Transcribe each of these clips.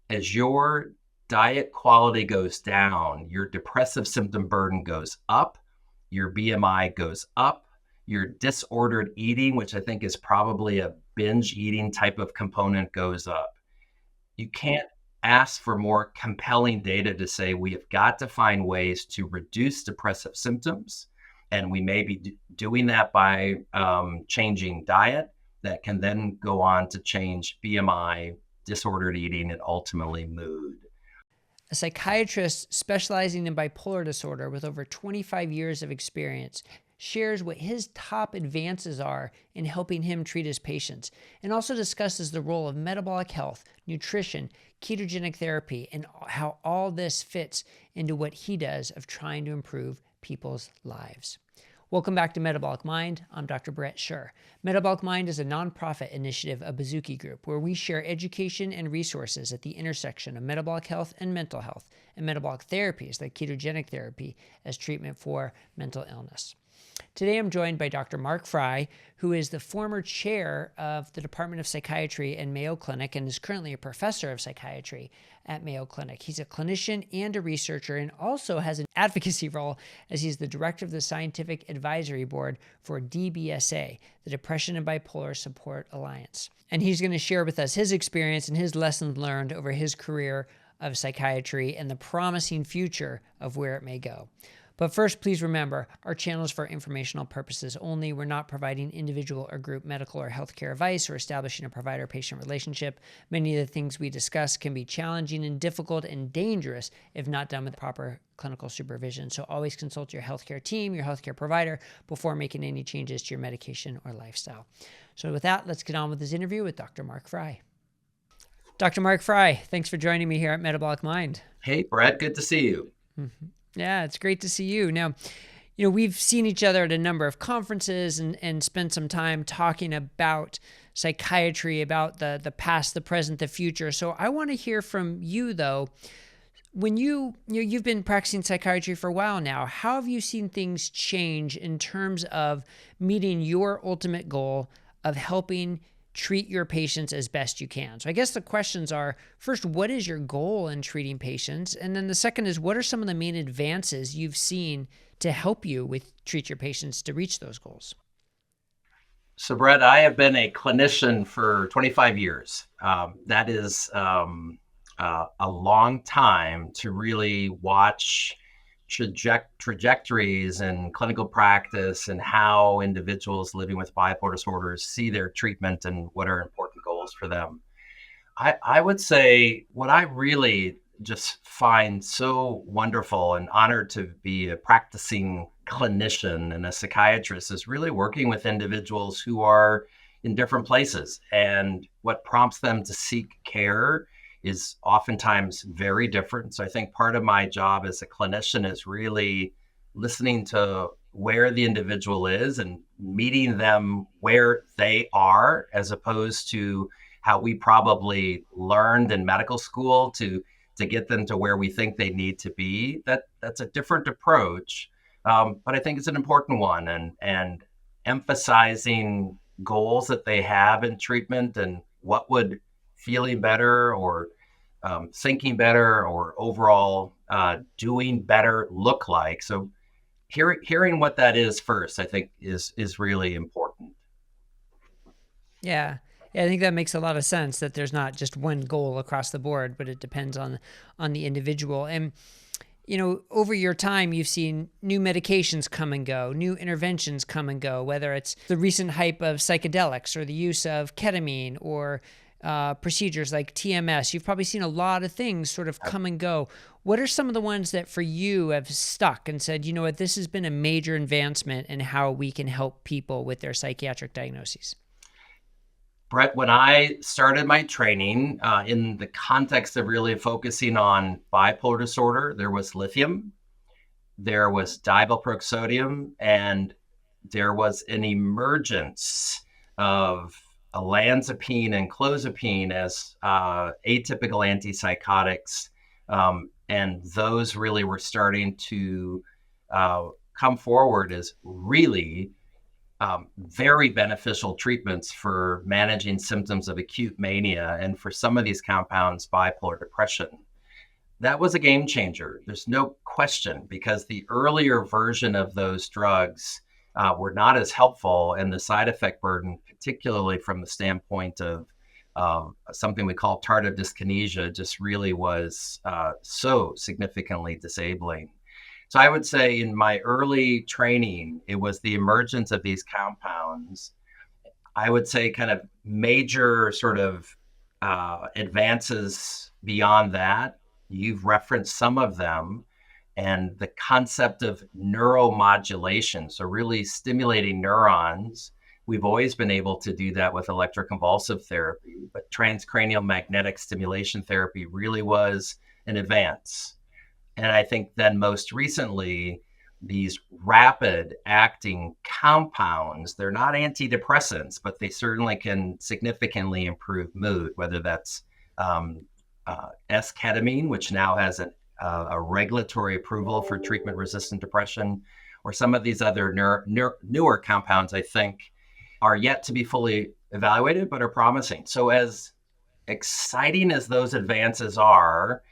as your diet quality goes down, your depressive symptom burden goes up, your BMI goes up, your disordered eating, which I think is probably a binge eating type of component, goes up. You can't ask for more compelling data to say we have got to find ways to reduce depressive symptoms. And we may be doing that by changing diet that can then go on to change BMI, disordered eating, and ultimately mood. A psychiatrist specializing in bipolar disorder with over 25 years of experience shares what his top advances are in helping him treat his patients, and also discusses the role of metabolic health, nutrition, ketogenic therapy, and how all this fits into what he does of trying to improve people's lives. Welcome back to Metabolic Mind. I'm Dr. Brett Scher. Metabolic Mind is a nonprofit initiative of Bazooki Group where we share education and resources at the intersection of metabolic health and mental health, and metabolic therapies like ketogenic therapy as treatment for mental illness. Today I'm joined by Dr. Mark Frye, who is the former chair of the Department of Psychiatry in Mayo Clinic and is currently a professor of psychiatry at Mayo Clinic. He's a clinician and a researcher and also has an advocacy role as he's the director of the Scientific Advisory Board for DBSA, the Depression and Bipolar Support Alliance. And he's going to share with us his experience and his lessons learned over his career of psychiatry and the promising future of where it may go. But first, please remember, our channel is for informational purposes only. We're not providing individual or group medical or healthcare advice or establishing a provider-patient relationship. Many of the things we discuss can be challenging and difficult and dangerous if not done with proper clinical supervision. So always consult your healthcare team, your healthcare provider, before making any changes to your medication or lifestyle. So with that, let's get on with this interview with Dr. Mark Frye. Dr. Mark Frye, thanks for joining me here at Metabolic Mind. Hey, Brett, good to see you. Mm-hmm. Yeah, it's great to see you. Now, we've seen each other at a number of conferences and spent some time talking about psychiatry, about the past, the present, the future. So I want to hear from you, though. When you've been practicing psychiatry for a while now, how have you seen things change in terms of meeting your ultimate goal of helping treat your patients as best you can? So I guess the questions are, first, what is your goal in treating patients? And then the second is, what are some of the main advances you've seen to help you with treat your patients to reach those goals? So, Brett, I have been a clinician for 25 years. That is a long time to really watch trajectories in clinical practice and how individuals living with bipolar disorders see their treatment and what are important goals for them. I would say what I really just find so wonderful and honored to be a practicing clinician and a psychiatrist is really working with individuals who are in different places, and what prompts them to seek care is oftentimes very different. So I think part of my job as a clinician is really listening to where the individual is and meeting them where they are, as opposed to how we probably learned in medical school to get them to where we think they need to be. That's a different approach, but I think it's an important one, and emphasizing goals that they have in treatment and what would feeling better or thinking better or overall doing better look like. So hearing what that is first, I think is really important. Yeah. Yeah, I think that makes a lot of sense, that there's not just one goal across the board, but it depends on the individual. And over your time, you've seen new medications come and go, new interventions come and go, whether it's the recent hype of psychedelics or the use of ketamine or procedures like TMS. You've probably seen a lot of things sort of come and go. What are some of the ones that for you have stuck and said, this has been a major advancement in how we can help people with their psychiatric diagnoses? Brett, when I started my training in the context of really focusing on bipolar disorder, there was lithium, there was divalproxodium, and there was an emergence of olanzapine and clozapine as atypical antipsychotics. And those really were starting to come forward as really very beneficial treatments for managing symptoms of acute mania and for some of these compounds, bipolar depression. That was a game changer. There's no question, because the earlier version of those drugs were not as helpful, and the side effect burden, particularly from the standpoint of something we call tardive dyskinesia, just really was so significantly disabling. So I would say in my early training, it was the emergence of these compounds. I would say kind of major sort of advances beyond that. You've referenced some of them, and the concept of neuromodulation, so really stimulating neurons. We've always been able to do that with electroconvulsive therapy, but transcranial magnetic stimulation therapy really was an advance. And I think then most recently, these rapid acting compounds, they're not antidepressants, but they certainly can significantly improve mood, whether that's S-ketamine, which now has a regulatory approval for treatment-resistant depression, or some of these other newer compounds, I think, are yet to be fully evaluated, but are promising. So as exciting as those advances are,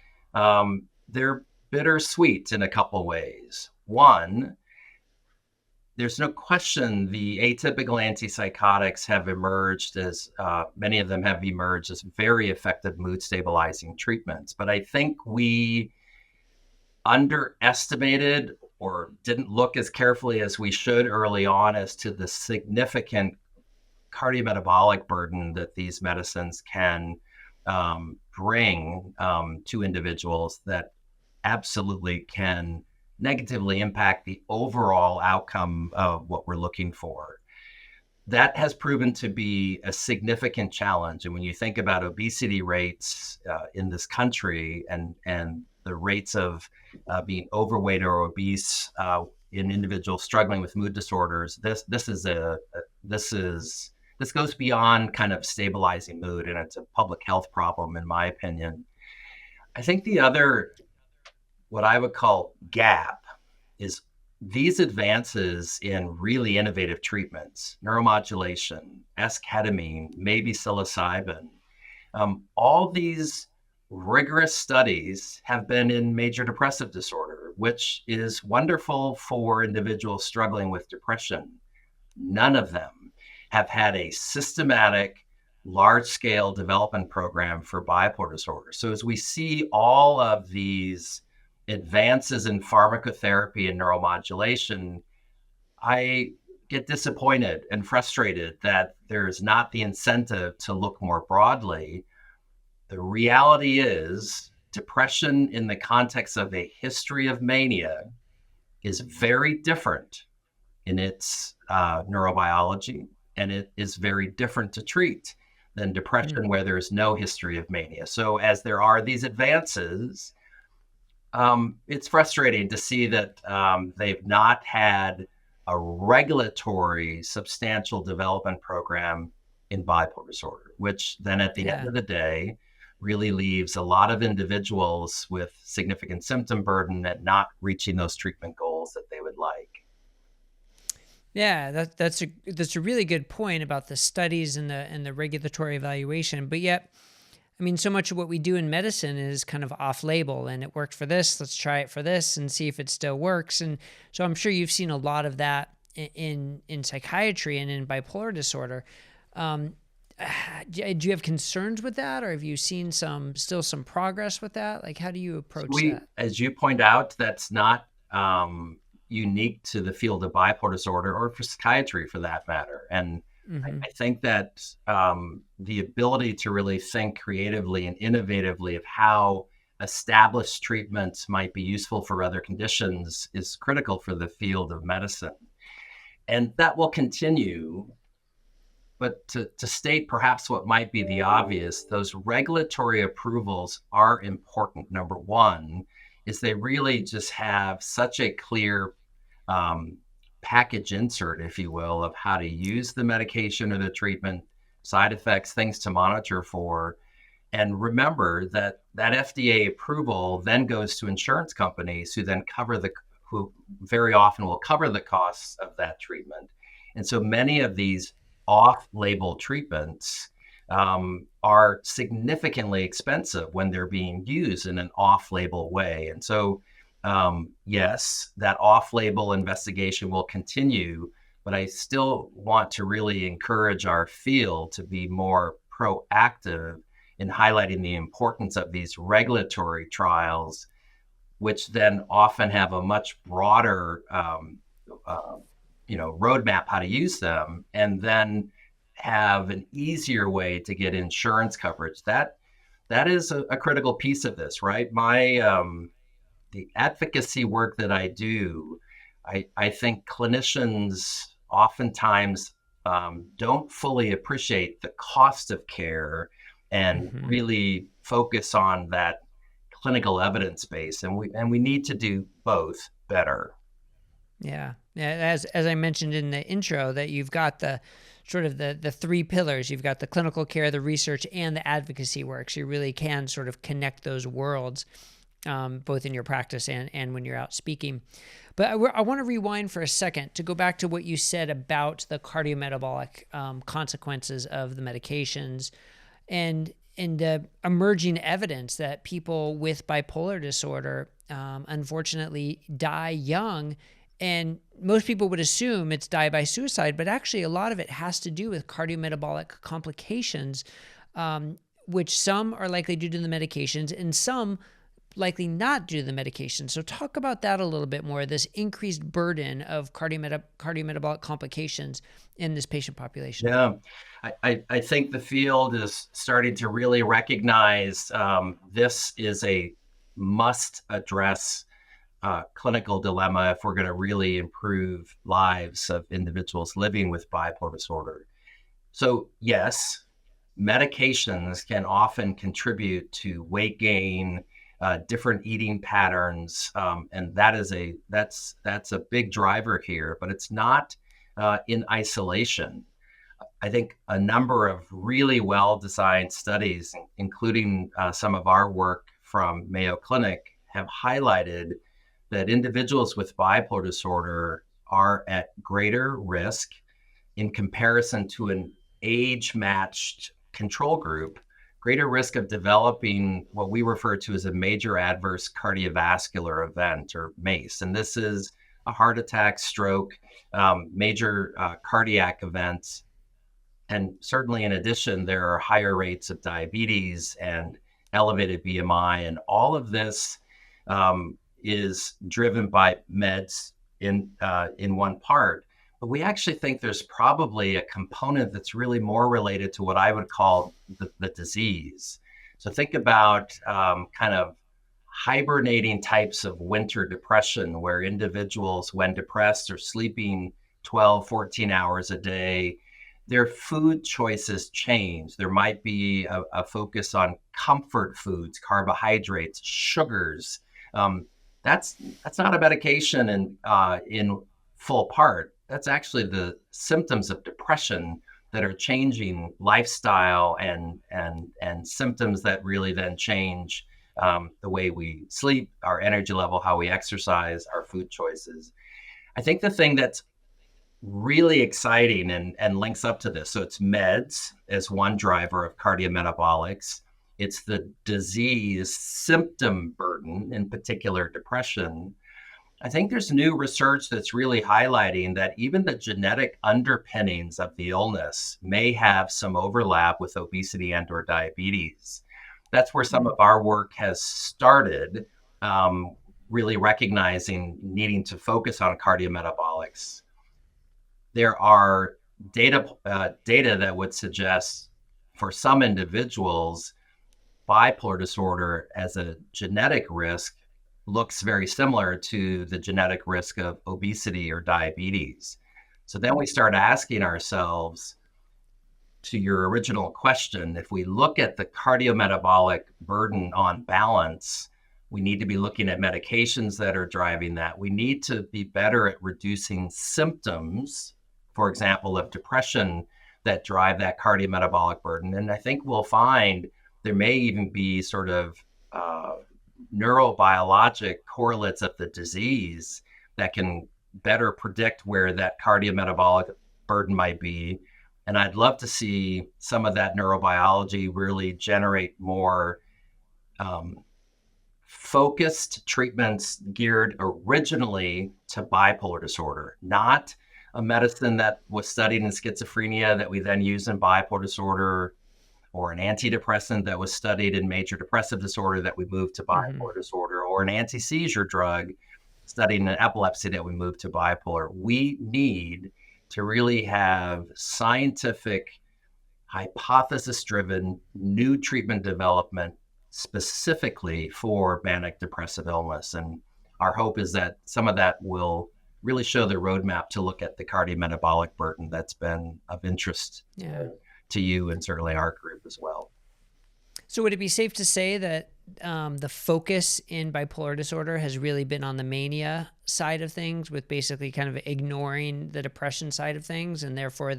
they're bittersweet in a couple ways. One, there's no question the atypical antipsychotics have emerged as, many of them have emerged as very effective mood stabilizing treatments. But I think we underestimated or didn't look as carefully as we should early on as to the significant cardiometabolic burden that these medicines can bring to individuals that absolutely can negatively impact the overall outcome of what we're looking for. That has proven to be a significant challenge. And when you think about obesity rates in this country and the rates of being overweight or obese in individuals struggling with mood disorders, this goes beyond kind of stabilizing mood, and it's a public health problem, in my opinion. I think the other, what I would call gap, is these advances in really innovative treatments, neuromodulation, S-ketamine, maybe psilocybin. All these rigorous studies have been in major depressive disorder, which is wonderful for individuals struggling with depression. None of them have had a systematic, large-scale development program for bipolar disorder. So as we see all of these advances in pharmacotherapy and neuromodulation, I get disappointed and frustrated that there's not the incentive to look more broadly. The reality is, depression in the context of a history of mania is very different in its neurobiology, and it is very different to treat than depression where there's no history of mania. So as there are these advances, it's frustrating to see that they've not had a regulatory substantial development program in bipolar disorder, which then at the end of the day really leaves a lot of individuals with significant symptom burden and not reaching those treatment goals that they would like. Yeah, that's a really good point about the studies and the regulatory evaluation. But yet, I mean, so much of what we do in medicine is kind of off-label, and it worked for this. Let's try it for this and see if it still works. And so I'm sure you've seen a lot of that in psychiatry and in bipolar disorder. Do you have concerns with that, or have you seen still some progress with that? Like, how do you approach that? As you point out, that's not unique to the field of bipolar disorder or for psychiatry for that matter. And I think that the ability to really think creatively and innovatively of how established treatments might be useful for other conditions is critical for the field of medicine. And that will continue. But to state perhaps what might be the obvious, those regulatory approvals are important. Number one is they really just have such a clear package insert, if you will, of how to use the medication or the treatment, side effects, things to monitor for. And remember that FDA approval then goes to insurance companies who then who very often will cover the costs of that treatment. And so many of these off-label treatments are significantly expensive when they're being used in an off-label way. And so, yes, that off-label investigation will continue, but I still want to really encourage our field to be more proactive in highlighting the importance of these regulatory trials, which then often have a much broader uh, roadmap how to use them, and then have an easier way to get insurance coverage. That is a critical piece of this, right? My the advocacy work that I do, I think clinicians oftentimes don't fully appreciate the cost of care and Hmm. really focus on that clinical evidence base, and we need to do both better. Yeah. Yeah. As I mentioned in the intro, that you've got the sort of the three pillars. You've got the clinical care, the research, and the advocacy work. So you really can sort of connect those worlds, both in your practice and when you're out speaking. But I want to rewind for a second to go back to what you said about the cardiometabolic consequences of the medications and emerging evidence that people with bipolar disorder unfortunately die young. And most people would assume it's die by suicide, but actually a lot of it has to do with cardiometabolic complications, which some are likely due to the medications and some likely not due to the medication. So talk about that a little bit more, this increased burden of cardiometabolic complications in this patient population. Yeah, I think the field is starting to really recognize this is a must address clinical dilemma if we're going to really improve lives of individuals living with bipolar disorder. So, yes, medications can often contribute to weight gain, different eating patterns, and that's a big driver here. But it's not in isolation. I think a number of really well-designed studies, including some of our work from Mayo Clinic, have highlighted that individuals with bipolar disorder are at greater risk in comparison to an age-matched control group, greater risk of developing what we refer to as a major adverse cardiovascular event, or MACE. And this is a heart attack, stroke, major cardiac events. And certainly, in addition, there are higher rates of diabetes and elevated BMI. And all of this is driven by meds in one part. But we actually think there's probably a component that's really more related to what I would call the disease. So think about kind of hibernating types of winter depression, where individuals, when depressed, are sleeping 12, 14 hours a day. Their food choices change. There might be a focus on comfort foods, carbohydrates, sugars. Um, that's not a medication in full part. That's actually the symptoms of depression that are changing lifestyle and symptoms that really then change the way we sleep, our energy level, how we exercise, our food choices. I think the thing that's really exciting and links up to this. So it's meds as one driver of cardiometabolics. It's the disease symptom burden, in particular depression. I think there's new research that's really highlighting that even the genetic underpinnings of the illness may have some overlap with obesity and or diabetes. That's where some of our work has started, really recognizing needing to focus on cardiometabolics. There are data that would suggest for some individuals, bipolar disorder as a genetic risk looks very similar to the genetic risk of obesity or diabetes. So then we start asking ourselves, to your original question, if we look at the cardiometabolic burden on balance, we need to be looking at medications that are driving that. We need to be better at reducing symptoms, for example, of depression that drive that cardiometabolic burden. And I think we'll find there may even be sort of neurobiologic correlates of the disease that can better predict where that cardiometabolic burden might be. And I'd love to see some of that neurobiology really generate more um, focused treatments geared originally to bipolar disorder, not a medicine that was studied in schizophrenia that we then use in bipolar disorder, or an antidepressant that was studied in major depressive disorder that we moved to Hmm. bipolar disorder, or an anti-seizure drug studied in epilepsy that we moved to bipolar. We need to really have scientific, hypothesis-driven new treatment development specifically for manic depressive illness. And our hope is that some of that will really show the roadmap to look at the cardiometabolic burden that's been of interest Yeah. to you and certainly our group as well. So would it be safe to say that the focus in bipolar disorder has really been on the mania side of things, with basically kind of ignoring the depression side of things, and therefore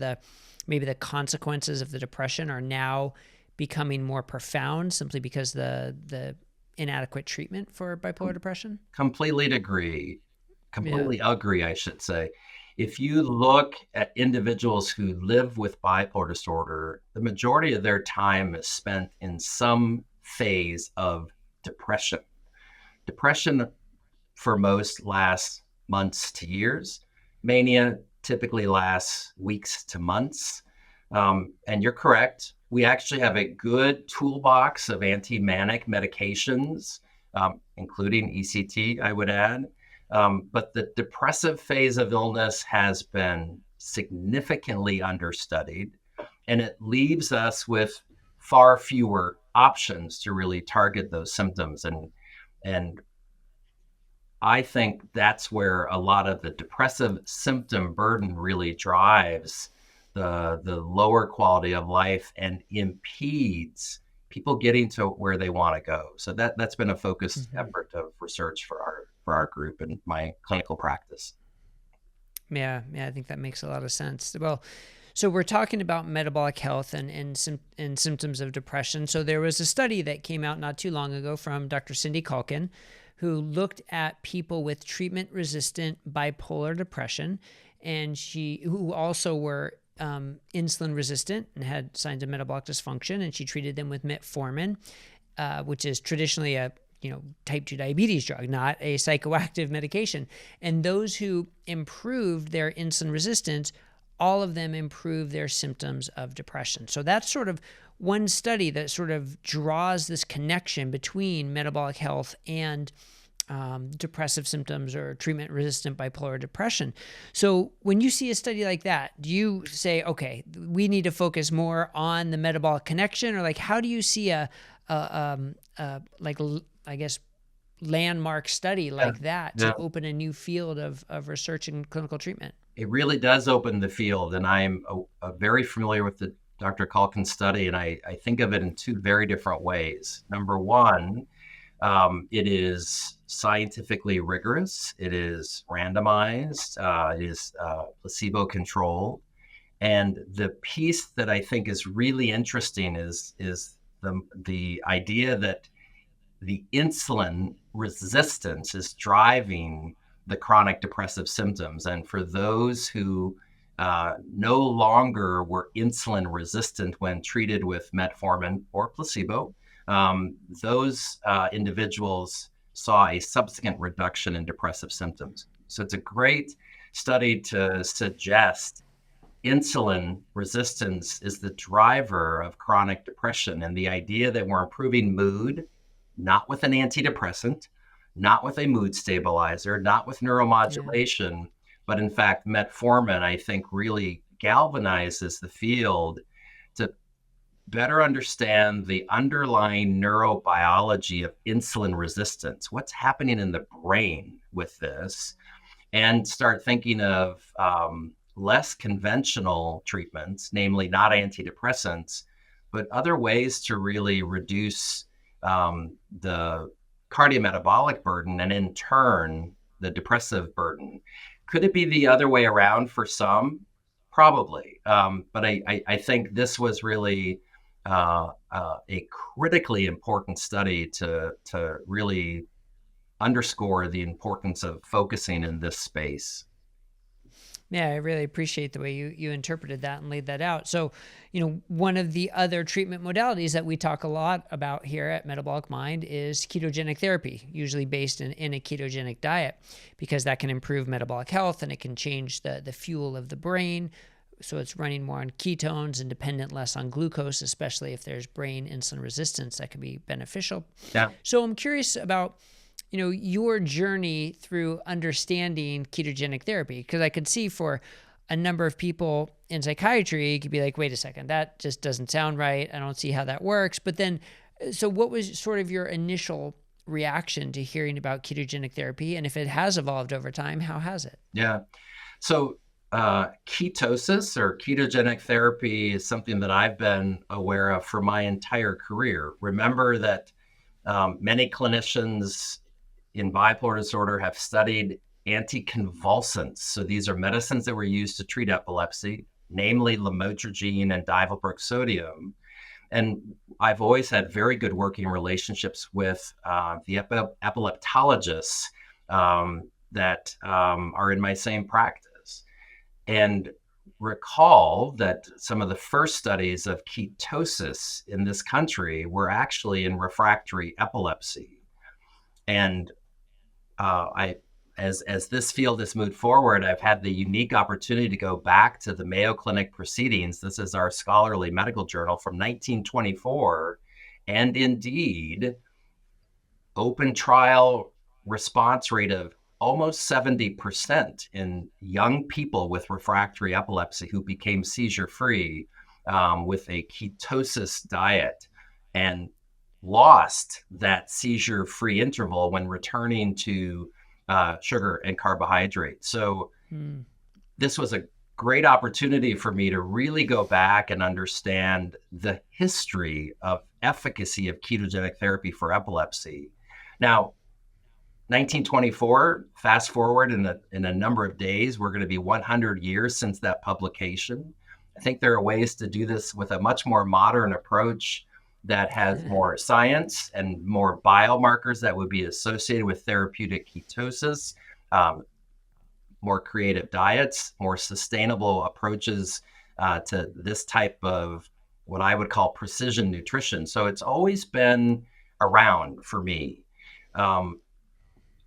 maybe the consequences of the depression are now becoming more profound simply because the inadequate treatment for bipolar depression? Completely agree. Yeah. Completely agree, I should say. If you look at individuals who live with bipolar disorder, the majority of their time is spent in some phase of depression. Depression for most lasts months to years. Mania typically lasts weeks to months. And you're correct. We actually have a good toolbox of anti-manic medications, including ECT, I would add. But the depressive phase of illness has been significantly understudied, and it leaves us with far fewer options to really target those symptoms. And I think that's where a lot of the depressive symptom burden really drives the lower quality of life and impedes people getting to where they want to go. So that's been a focused Hmm. effort of research for our group and my clinical practice. Yeah, I think that makes a lot of sense. Well, so we're talking about metabolic health and symptoms of depression. So there was a study that came out not too long ago from Dr. Cindy Calkin, who looked at people with treatment-resistant bipolar depression, and who also were insulin resistant and had signs of metabolic dysfunction, and she treated them with metformin, which is traditionally a type 2 diabetes drug, not a psychoactive medication. And those who improved their insulin resistance, all of them improved their symptoms of depression. So that's sort of one study that sort of draws this connection between metabolic health and depressive symptoms or treatment resistant bipolar depression. So when you see a study like that, do you say, okay, we need to focus more on the metabolic connection, or like how do you see like, I guess, landmark study Yeah, like that yeah. to open a new field of research and clinical treatment? It really does open the field, and I'm very familiar with the Dr. Calkin study, and I think of it in two very different ways. Number one, it is scientifically rigorous. It is randomized. It is placebo controlled. And the piece that I think is really interesting is the idea that the insulin resistance is driving the chronic depressive symptoms. And for those who no longer were insulin resistant when treated with metformin or placebo, those individuals saw a subsequent reduction in depressive symptoms. So it's a great study to suggest insulin resistance is the driver of chronic depression, and the idea that we're improving mood, not with an antidepressant, not with a mood stabilizer, not with Yeah. neuromodulation, but in fact, metformin, I think, really galvanizes the field to better understand the underlying neurobiology of insulin resistance, what's happening in the brain with this, and start thinking of less conventional treatments, namely not antidepressants, but other ways to really reduce the cardiometabolic burden and in turn the depressive burden. Could it be the other way around for some? Probably. But I think this was really a critically important study to really underscore the importance of focusing in this space. Yeah, I really appreciate the way you interpreted that and laid that out. So, one of the other treatment modalities that we talk a lot about here at Metabolic Mind is ketogenic therapy, usually based in a ketogenic diet, because that can improve metabolic health and it can change the fuel of the brain. So it's running more on ketones and dependent less on glucose, especially if there's brain insulin resistance, that can be beneficial. Yeah. So I'm curious about your journey through understanding ketogenic therapy, because I could see for a number of people in psychiatry, you could be like, wait a second, that just doesn't sound right. I don't see how that works. But then, so what was sort of your initial reaction to hearing about ketogenic therapy? And if it has evolved over time, how has it? Yeah. So ketosis or ketogenic therapy is something that I've been aware of for my entire career. Remember that many clinicians in bipolar disorder have studied anticonvulsants. So these are medicines that were used to treat epilepsy, namely lamotrigine and divalproxodium. And I've always had very good working relationships with the epileptologists that are in my same practice. And recall that some of the first studies of ketosis in this country were actually in refractory epilepsy. And as this field has moved forward, I've had the unique opportunity to go back to the Mayo Clinic proceedings. This is our scholarly medical journal from 1924, and indeed, open trial response rate of almost 70% in young people with refractory epilepsy who became seizure-free with a ketosis diet, and lost that seizure-free interval when returning to sugar and carbohydrate. So this was a great opportunity for me to really go back and understand the history of efficacy of ketogenic therapy for epilepsy. Now, 1924, fast forward in a number of days, we're going to be 100 years since that publication. I think there are ways to do this with a much more modern approach that has more science and more biomarkers that would be associated with therapeutic ketosis, more creative diets, more sustainable approaches to this type of what I would call precision nutrition. So it's always been around for me.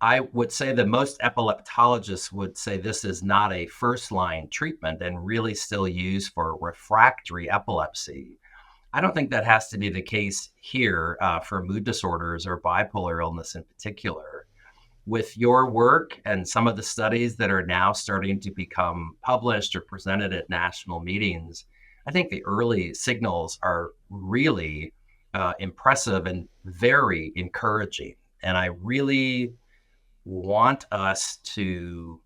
I would say that most epileptologists would say this is not a first-line treatment and really still used for refractory epilepsy. I don't think that has to be the case here for mood disorders or bipolar illness in particular. With your work and some of the studies that are now starting to become published or presented at national meetings, I think the early signals are really impressive and very encouraging. And I really want us to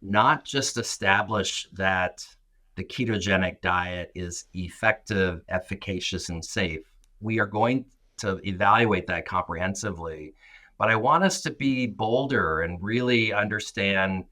not just establish that the ketogenic diet is effective, efficacious, and safe. We are going to evaluate that comprehensively. But I want us to be bolder and really understand,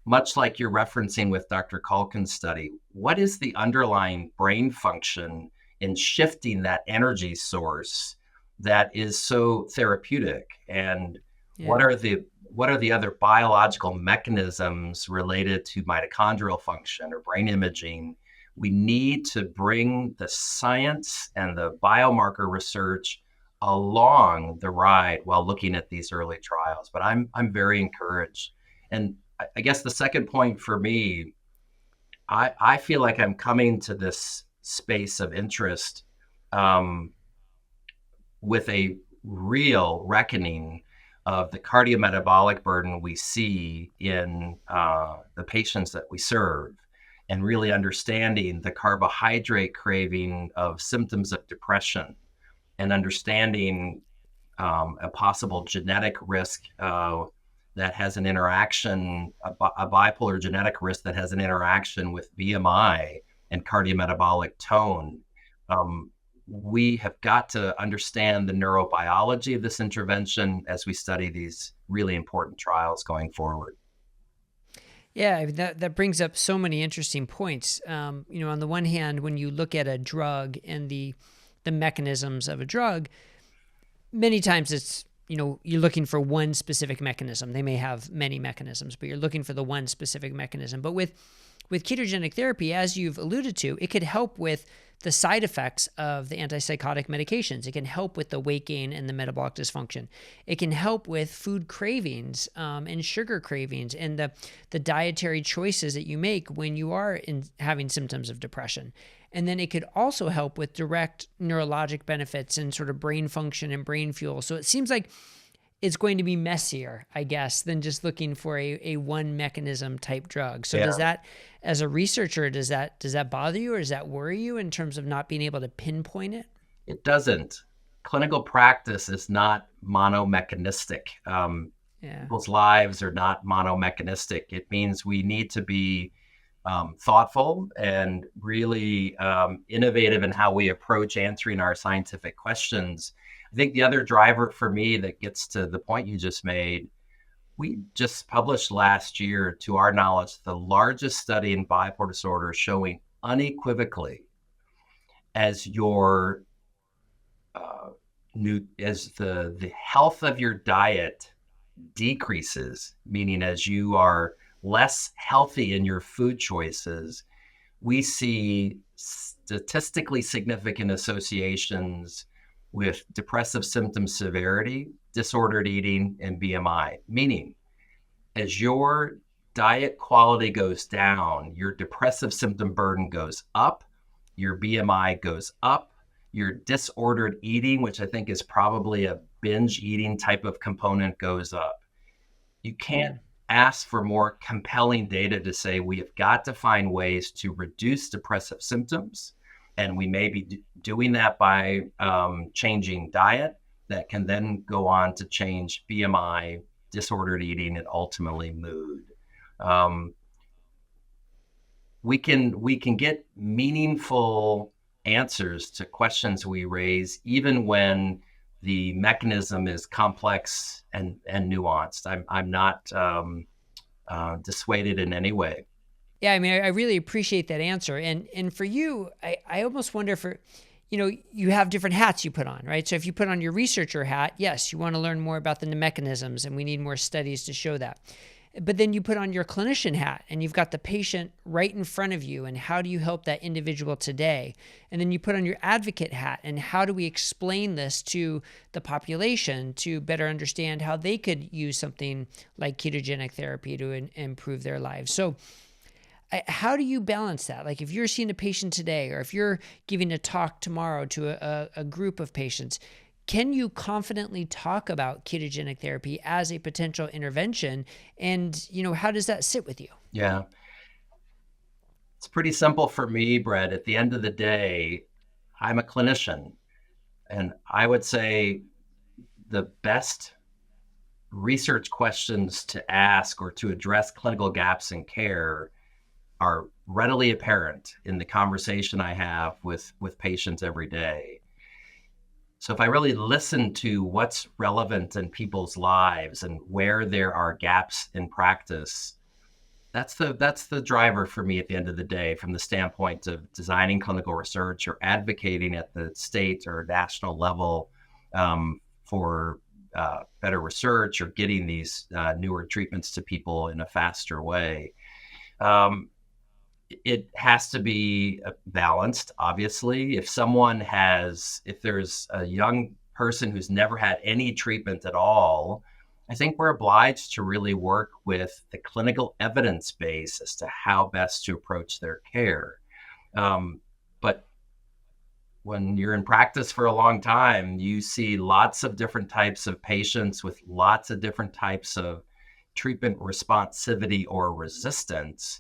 much like you're referencing with Dr. Culkin's study, what is the underlying brain function in shifting that energy source that is so therapeutic? And what are the other biological mechanisms related to mitochondrial function or brain imaging? We need to bring the science and the biomarker research along the ride while looking at these early trials. But I'm very encouraged. And I guess the second point for me, I feel like I'm coming to this space of interest with a real reckoning of the cardiometabolic burden we see in the patients that we serve, and really understanding the carbohydrate craving of symptoms of depression, and understanding a possible genetic risk that has an interaction, a bipolar genetic risk that has an interaction with BMI and cardiometabolic tone. We have got to understand the neurobiology of this intervention as we study these really important trials going forward. Yeah, that brings up so many interesting points. On the one hand, when you look at a drug and the mechanisms of a drug, many times it's you're looking for one specific mechanism. They may have many mechanisms, but you're looking for the one specific mechanism. But with ketogenic therapy, as you've alluded to, it could help with the side effects of the antipsychotic medications. It can help with the weight gain and the metabolic dysfunction. It can help with food cravings and sugar cravings and the dietary choices that you make when you are having symptoms of depression. And then it could also help with direct neurologic benefits and sort of brain function and brain fuel. So it seems like it's going to be messier, I guess, than just looking for a one mechanism type drug. So does that, as a researcher, does that bother you, or does that worry you in terms of not being able to pinpoint it? It doesn't. Clinical practice is not monomechanistic. People's lives are not monomechanistic. It means we need to be thoughtful and really innovative in how we approach answering our scientific questions. I think the other driver for me that gets to the point you just made, we just published last year, to our knowledge, the largest study in bipolar disorder showing unequivocally as your as the health of your diet decreases, meaning as you are less healthy in your food choices, we see statistically significant associations with depressive symptom severity, disordered eating, and BMI. Meaning, as your diet quality goes down, your depressive symptom burden goes up, your BMI goes up, your disordered eating, which I think is probably a binge eating type of component, goes up. You can't ask for more compelling data to say we have got to find ways to reduce depressive symptoms, and we may be doing that by changing diet that can then go on to change BMI, disordered eating, and ultimately mood. We can get meaningful answers to questions we raise even when the mechanism is complex and nuanced. I'm not dissuaded in any way. Yeah, I mean, I really appreciate that answer. And for you, I almost wonder for, you have different hats you put on, right? So if you put on your researcher hat, yes, you want to learn more about the mechanisms, and we need more studies to show that. But then you put on your clinician hat, and you've got the patient right in front of you, and how do you help that individual today? And then you put on your advocate hat, and how do we explain this to the population to better understand how they could use something like ketogenic therapy to improve their lives? So how do you balance that? Like if you're seeing a patient today, or if you're giving a talk tomorrow to a group of patients, can you confidently talk about ketogenic therapy as a potential intervention? And, how does that sit with you? Yeah. It's pretty simple for me, Brett. At the end of the day, I'm a clinician, and I would say the best research questions to ask or to address clinical gaps in care are readily apparent in the conversation I have with patients every day. So if I really listen to what's relevant in people's lives and where there are gaps in practice, that's the driver for me at the end of the day, from the standpoint of designing clinical research or advocating at the state or national level for better research or getting these newer treatments to people in a faster way. It has to be balanced, obviously. If there's a young person who's never had any treatment at all, I think we're obliged to really work with the clinical evidence base as to how best to approach their care. But when you're in practice for a long time, you see lots of different types of patients with lots of different types of treatment responsivity or resistance.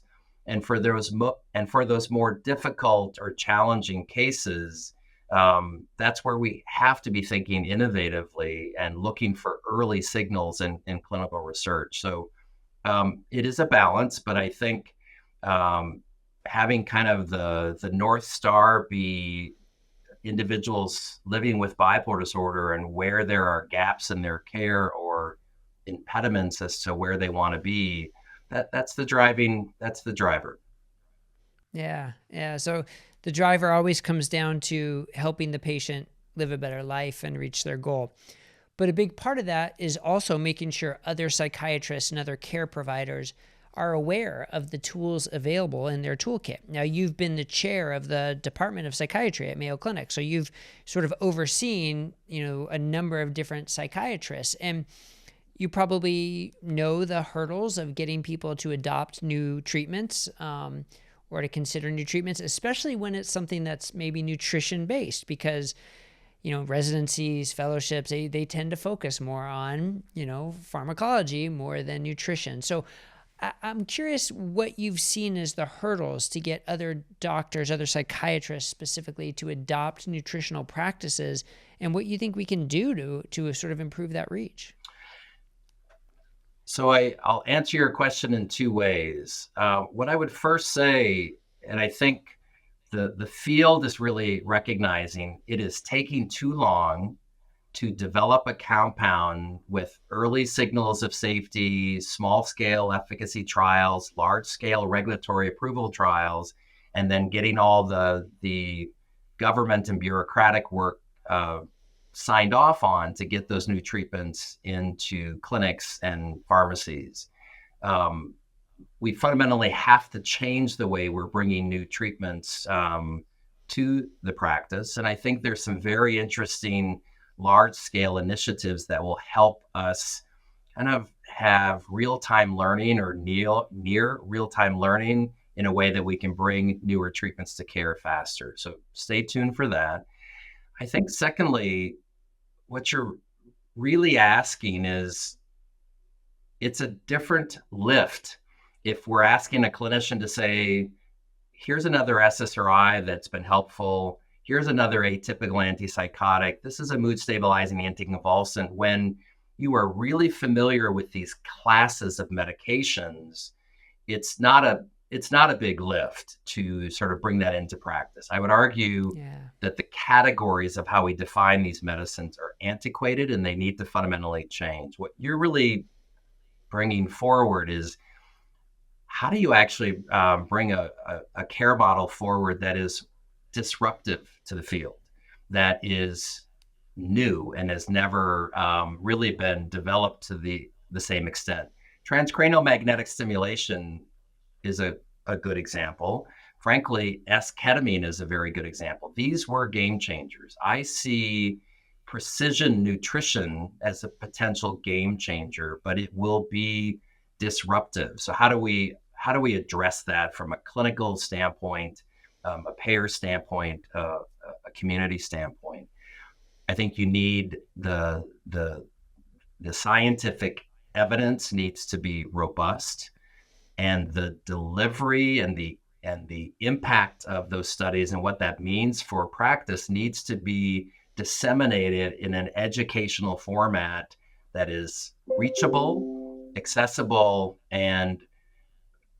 And for those more difficult or challenging cases, that's where we have to be thinking innovatively and looking for early signals in clinical research. So it is a balance, but I think having kind of the North Star be individuals living with bipolar disorder and where there are gaps in their care or impediments as to where they want to be, that's the driver. Yeah. So the driver always comes down to helping the patient live a better life and reach their goal. But a big part of that is also making sure other psychiatrists and other care providers are aware of the tools available in their toolkit. Now, you've been the chair of the Department of Psychiatry at Mayo Clinic, so you've sort of overseen, a number of different psychiatrists, and you probably know the hurdles of getting people to adopt new treatments or to consider new treatments, especially when it's something that's maybe nutrition-based, because residencies, fellowships, they tend to focus more on, pharmacology more than nutrition. So I'm curious what you've seen as the hurdles to get other doctors, other psychiatrists specifically, to adopt nutritional practices, and what you think we can do to sort of improve that reach. So I'll answer your question in two ways. What I would first say, and I think the field is really recognizing it is taking too long to develop a compound with early signals of safety, small-scale efficacy trials, large-scale regulatory approval trials, and then getting all the government and bureaucratic work signed off on to get those new treatments into clinics and pharmacies. We fundamentally have to change the way we're bringing new treatments to the practice. And I think there's some very interesting large-scale initiatives that will help us kind of have real-time learning or near real-time learning in a way that we can bring newer treatments to care faster. So stay tuned for that. I think secondly, what you're really asking is, it's a different lift if we're asking a clinician to say, here's another SSRI that's been helpful, here's another atypical antipsychotic, this is a mood stabilizing anticonvulsant. When you are really familiar with these classes of medications, it's not a big lift to sort of bring that into practice. I would argue that the categories of how we define these medicines are antiquated and they need to fundamentally change. What you're really bringing forward is, how do you actually bring a care model forward that is disruptive to the field, that is new and has never really been developed to the same extent? Transcranial magnetic stimulation is a good example. Frankly, S-ketamine is a very good example. These were game changers. I see precision nutrition as a potential game changer, but it will be disruptive. So how do we address that from a clinical standpoint, a payer standpoint, a community standpoint? I think you need the scientific evidence needs to be robust, and the delivery and the impact of those studies and what that means for practice needs to be disseminated in an educational format that is reachable, accessible, and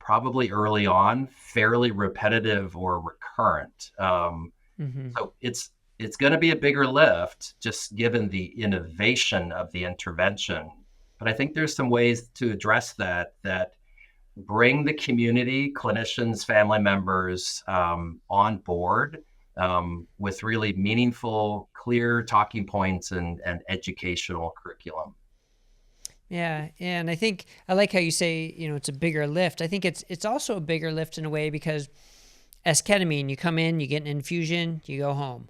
probably early on fairly repetitive or recurrent. So it's going to be a bigger lift just given the innovation of the intervention. But I think there's some ways to address that bring the community, clinicians, family members on board with really meaningful, clear talking points and educational curriculum. Yeah, and I think I like how you say, it's a bigger lift. I think it's also a bigger lift in a way because S-ketamine, you come in, you get an infusion, you go home.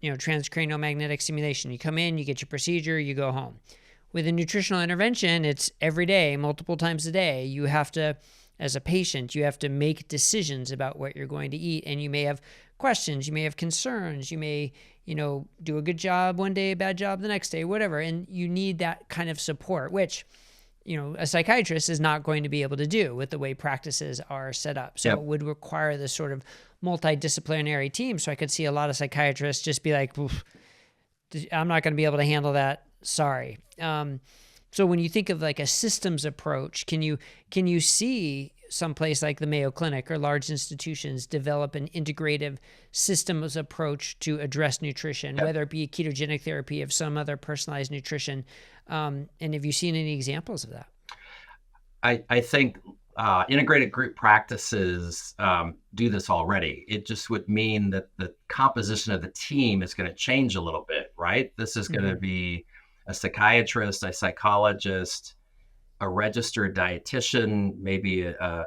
Transcranial magnetic stimulation, you come in, you get your procedure, you go home. With a nutritional intervention, it's every day, multiple times a day. You have to, as a patient, you have to make decisions about what you're going to eat, and you may have questions, you may have concerns, you may, do a good job one day, a bad job the next day, whatever, and you need that kind of support, which, a psychiatrist is not going to be able to do with the way practices are set up. So It would require this sort of multidisciplinary team. So I could see a lot of psychiatrists just be like, I'm not going to be able to handle that. Sorry. So when you think of like a systems approach, can you see someplace like the Mayo Clinic or large institutions develop an integrative systems approach to address nutrition, whether it be ketogenic therapy of some other personalized nutrition? And have you seen any examples of that? I think integrated group practices do this already. It just would mean that the composition of the team is going to change a little bit, right? This is going to be a psychiatrist, a psychologist, a registered dietitian, maybe a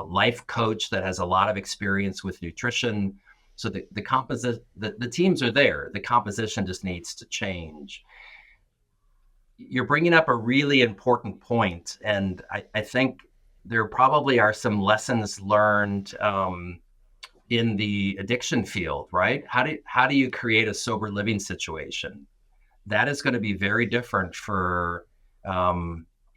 life coach that has a lot of experience with nutrition. So the teams are there. The composition just needs to change. You're bringing up a really important point, and I think there probably are some lessons learned in the addiction field, right? How do you create a sober living situation? That is going to be very different for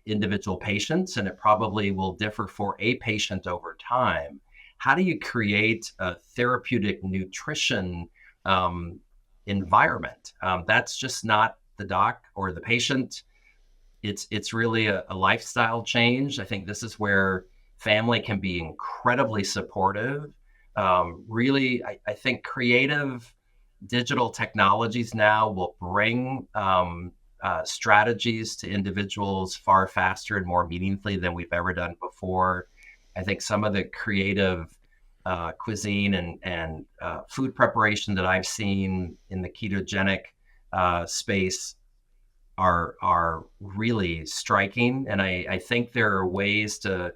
individual patients, and it probably will differ for a patient over time. How do you create a therapeutic nutrition environment? That's just not the doc or the patient. It's really a lifestyle change. I think this is where family can be incredibly supportive. Really, I think creative digital technologies now will bring strategies to individuals far faster and more meaningfully than we've ever done before. I think some of the creative cuisine and food preparation that I've seen in the ketogenic space are really striking, and I think there are ways to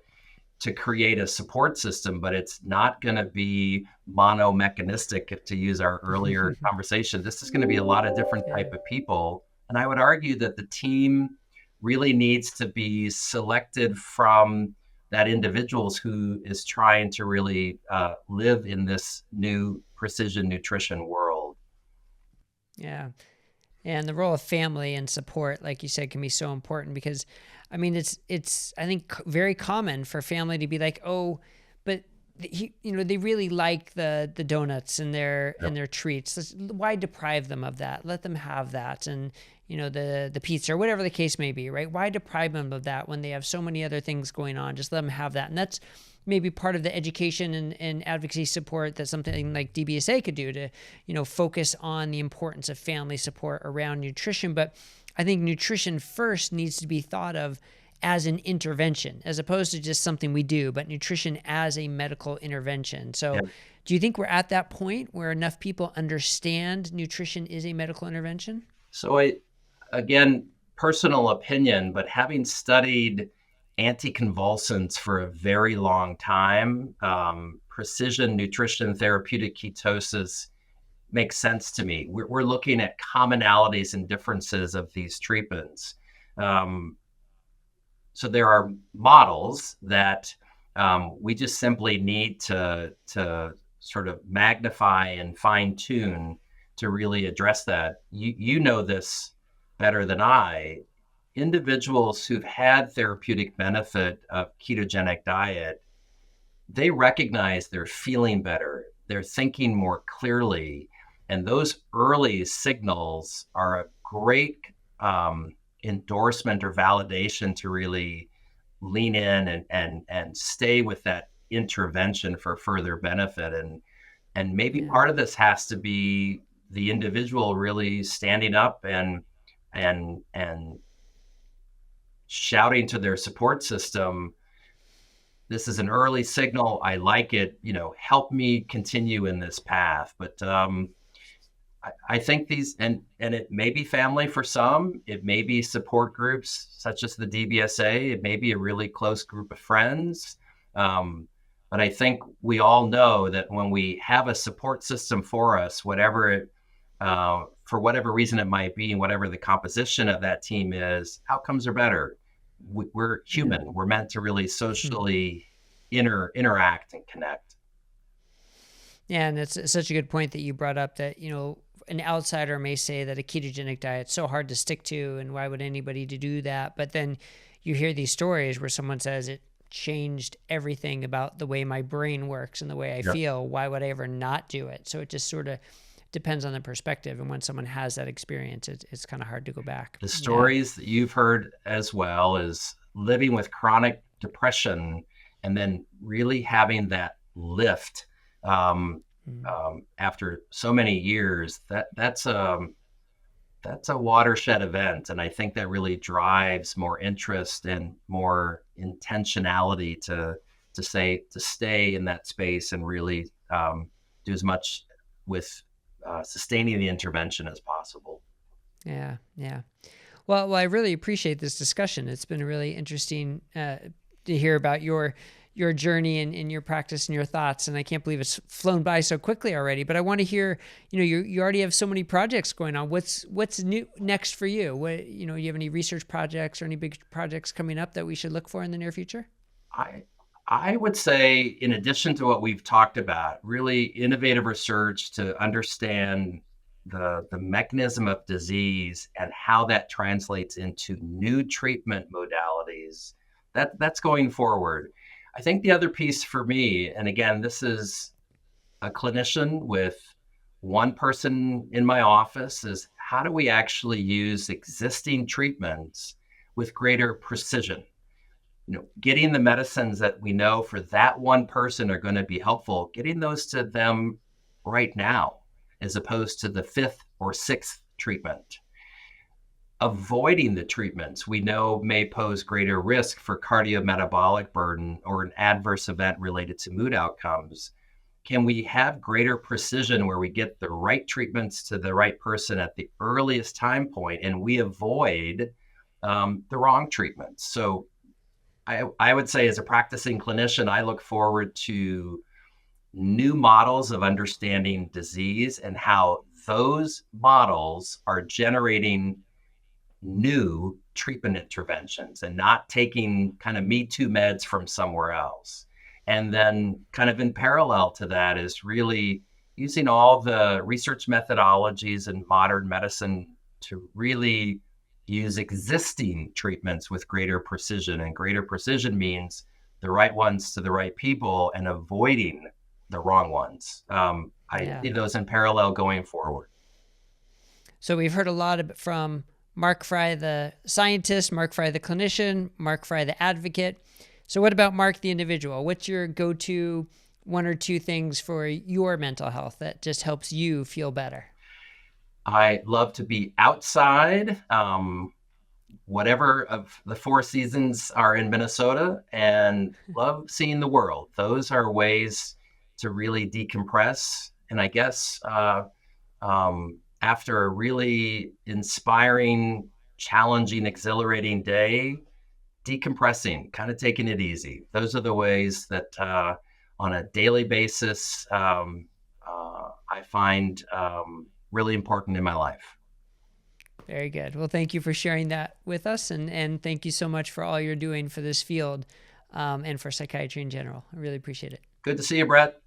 create a support system, but it's not going to be monomechanistic, to use our earlier conversation. This is going to be a lot of different Yeah. type of people, and I would argue that the team really needs to be selected from that individuals who is trying to really live in this new precision nutrition world. Yeah. And the role of family and support, like you said, can be so important because, I mean, it's I think very common for family to be like, oh, but they really like the donuts and Yep. their treats. Why deprive them of that? Let them have that, and the pizza or whatever the case may be, right? Why deprive them of that when they have so many other things going on? Just let them have that, and that's maybe part of the education and advocacy support that something like DBSA could do to, focus on the importance of family support around nutrition. But I think nutrition first needs to be thought of as an intervention as opposed to just something we do, but nutrition as a medical intervention. So Yep. do you think we're at that point where enough people understand nutrition is a medical intervention? So again, personal opinion, but having studied anticonvulsants for a very long time, precision nutrition therapeutic ketosis makes sense to me. We're looking at commonalities and differences of these treatments. Um, so there are models that we just simply need to sort of magnify and fine tune to really address that. You know this better than I. Individuals who've had therapeutic benefit of ketogenic diet, they recognize they're feeling better, they're thinking more clearly, and those early signals are a great endorsement or validation to really lean in and stay with that intervention for further benefit. And maybe Yeah. part of this has to be the individual really standing up and shouting to their support system, this is an early signal, I like it, help me continue in this path. But I think these, and it may be family for some, it may be support groups such as the DBSA, it may be a really close group of friends. But I think we all know that when we have a support system for us, whatever it, for whatever reason it might be, and whatever the composition of that team is, outcomes are better. We're Yeah. human. We're meant to really socially interact and connect. Yeah, and it's such a good point that you brought up that, an outsider may say that a ketogenic diet's so hard to stick to and why would anybody to do that? But then you hear these stories where someone says it changed everything about the way my brain works and the way I Yeah. feel. Why would I ever not do it? So it just sort of depends on the perspective. And when someone has that experience, it's kind of hard to go back. The Yeah. stories that you've heard as well is living with chronic depression and then really having that lift um, Mm. after so many years. That's a watershed event, and I think that really drives more interest and more intentionality to stay in that space and really do as much with sustaining the intervention as possible. Yeah, yeah. Well, I really appreciate this discussion. It's been really interesting to hear about your journey and your practice and your thoughts. And I can't believe it's flown by so quickly already. But I want to hear, you already have so many projects going on. What's new next for you? You have any research projects or any big projects coming up that we should look for in the near future? I I would say, in addition to what we've talked about, really innovative research to understand the mechanism of disease and how that translates into new treatment modalities. That's going forward. I think the other piece for me, and again, this is a clinician with one person in my office, is how do we actually use existing treatments with greater precision? Getting the medicines that we know for that one person are going to be helpful, getting those to them right now, as opposed to the fifth or sixth treatment. Avoiding the treatments we know may pose greater risk for cardiometabolic burden or an adverse event related to mood outcomes. Can we have greater precision where we get the right treatments to the right person at the earliest time point and we avoid the wrong treatments? So I would say, as a practicing clinician, I look forward to new models of understanding disease and how those models are generating new treatment interventions and not taking kind of me too meds from somewhere else. And then, kind of in parallel to that, is really using all the research methodologies in modern medicine to really use existing treatments with greater precision. And greater precision means the right ones to the right people and avoiding the wrong ones. I Yeah. see those in parallel going forward. So we've heard a lot from Mark Frye, the scientist, Mark Frye, the clinician, Mark Frye, the advocate. So what about Mark, the individual? What's your go-to one or two things for your mental health that just helps you feel better? I love to be outside, whatever of the four seasons are in Minnesota, and love seeing the world. Those are ways to really decompress. And I guess after a really inspiring, challenging, exhilarating day, decompressing, kind of taking it easy. Those are the ways that on a daily basis I find really important in my life. Very good. Well, thank you for sharing that with us. And thank you so much for all you're doing for this field and for psychiatry in general. I really appreciate it. Good to see you, Brett.